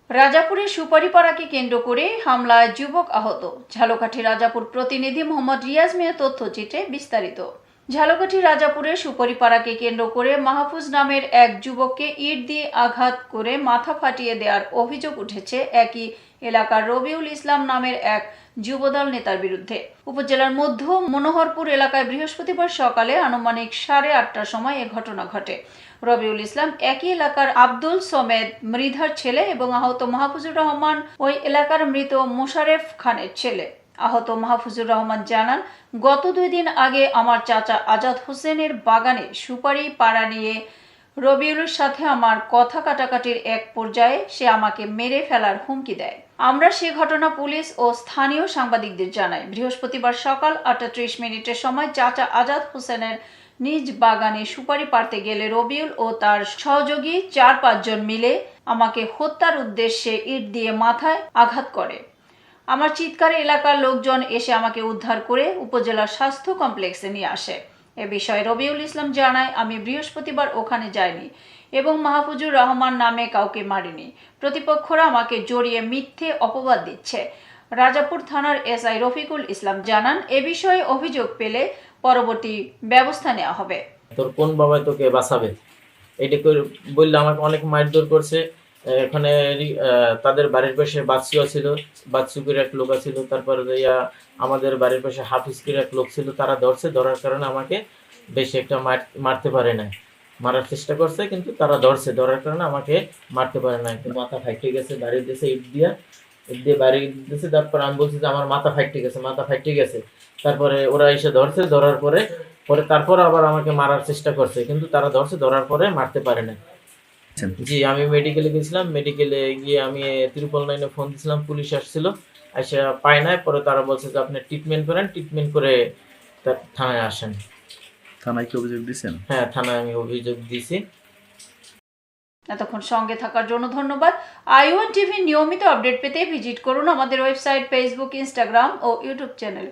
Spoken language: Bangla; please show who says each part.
Speaker 1: রাজাপুরে সুপারিপাড়াকে কেন্দ্র করে হামলায় যুবক আহত। ঝালকাঠি রাজাপুর প্রতিনিধি মোহাম্মদ রিয়াজ মিয়া তথ্যচিত্রে বিস্তারিত। ঝালকাঠি রাজাপুরে সুপারিপাড়াকে কেন্দ্র করে মাহফুজ নামের এক যুবককে ইট দিয়ে আঘাত করে মাথা ফাটিয়ে দেওয়ার অভিযোগ উঠেছে একই এলাকার রবিউল ইসলাম নামের এক যুবদল নেতার বিরুদ্ধে। উপজেলার মধ্য মনোহরপুর এলাকায় বৃহস্পতিবার সকালে আনুমানিক 8:30টার সময় এ ঘটনা ঘটে। রবিউল ইসলাম একই এলাকার আব্দুল সমেদ মৃধার ছেলে এবং আহত মাহফুজুর রহমান ওই এলাকার মৃত মোশারেফ খানের ছেলে। আহত মাহফুজুর রহমান জানান, গত 2 দিন আগে আমার চাচা আজাদ হোসেনের বাগানে সুপারি পাড়া নিয়ে রবিউলের সাথে আমার কথা কাটাকাটির এক পর্যায়ে সে আমাকে মেরে ফেলার হুমকি দেয়। আমরা সে ঘটনা পুলিশ ও স্থানীয় সাংবাদিকদের জানাই। বৃহস্পতিবার সকাল 8:30 সময় চাচা আজাদ হোসেনের নিজ বাগানে সুপারি পাড়তে গেলে রবিউল ও তার সহযোগী 4-5 জন মিলে আমাকে হত্যার উদ্দেশ্যে ইট দিয়ে মাথায় আঘাত করে। আমার চিৎকারে এলাকার লোকজন এসে আমাকে উদ্ধার করে উপজেলা স্বাস্থ্য কমপ্লেক্সে নিয়ে আসে। এ বিষয়ে রবিউল ইসলাম জানায়, আমি বৃহস্পতিবার ওখানে যাইনি এবং মাহফুজুর রহমান নামে কাউকে মারিনি। প্রতিপক্ষরা আমাকে জড়িয়ে মিথ্যে অপবাদ দিচ্ছে। রাজাপুর থানার এসআই রফিকুল ইসলাম জানান, এ বিষয়ে অভিযোগ পেলে পরবর্তী ব্যবস্থা নেওয়া হবে।
Speaker 2: তোর কোন বাবা তোকে বাঁচাবে এটা করে বললে আমাকে অনেক মারধর করছে। এখানে তাদের বাড়ির পাশে বাচ্চুয়া ছিল, বাচ্চুকের এক লোক ছিল, তারপরে আমাদের বাড়ির পাশে হাফিজকের এক লোক ছিল। তারা ধরার কারণে আমাকে বেশি একটা মারতে পারে না। মারার চেষ্টা করছে কিন্তু তারা ধরার কারণে আমাকে মারতে পারে না। মাথা ফাইটে গেছে, বাড়ি দিয়েছে ইট দিয়ে বাড়ি দিয়েছে। তারপর আমি বলছি যে আমার মাথা ফাইটে গেছে। তারপরে ওরা এসে ধরার পরে তারপর আবার আমাকে মারার চেষ্টা করছে কিন্তু তারা ধরার পরে মারতে পারে না। জি, আমি মেডিকেলে গেছিলাম। মেডিকেলে গিয়ে আমি 999 ফোন দিয়েছিলাম, পুলিশ আসছিল, এসে পায় নাই। পরে তারা বলছে যে আপনি ট্রিটমেন্ট করেন, ট্রিটমেন্ট করে থানায় আসেন।
Speaker 3: থানায় কি অভিযোগ দিয়েছেন?
Speaker 2: হ্যাঁ, থানায় আমি অভিযোগ দিয়েছি।
Speaker 1: এতক্ষণ সঙ্গে থাকার জন্য ধন্যবাদ। i1 টিভি নিয়মিত আপডেট পেতে ভিজিট করুন আমাদের ওয়েবসাইট, ফেসবুক, ইনস্টাগ্রাম ও ইউটিউব চ্যানেল।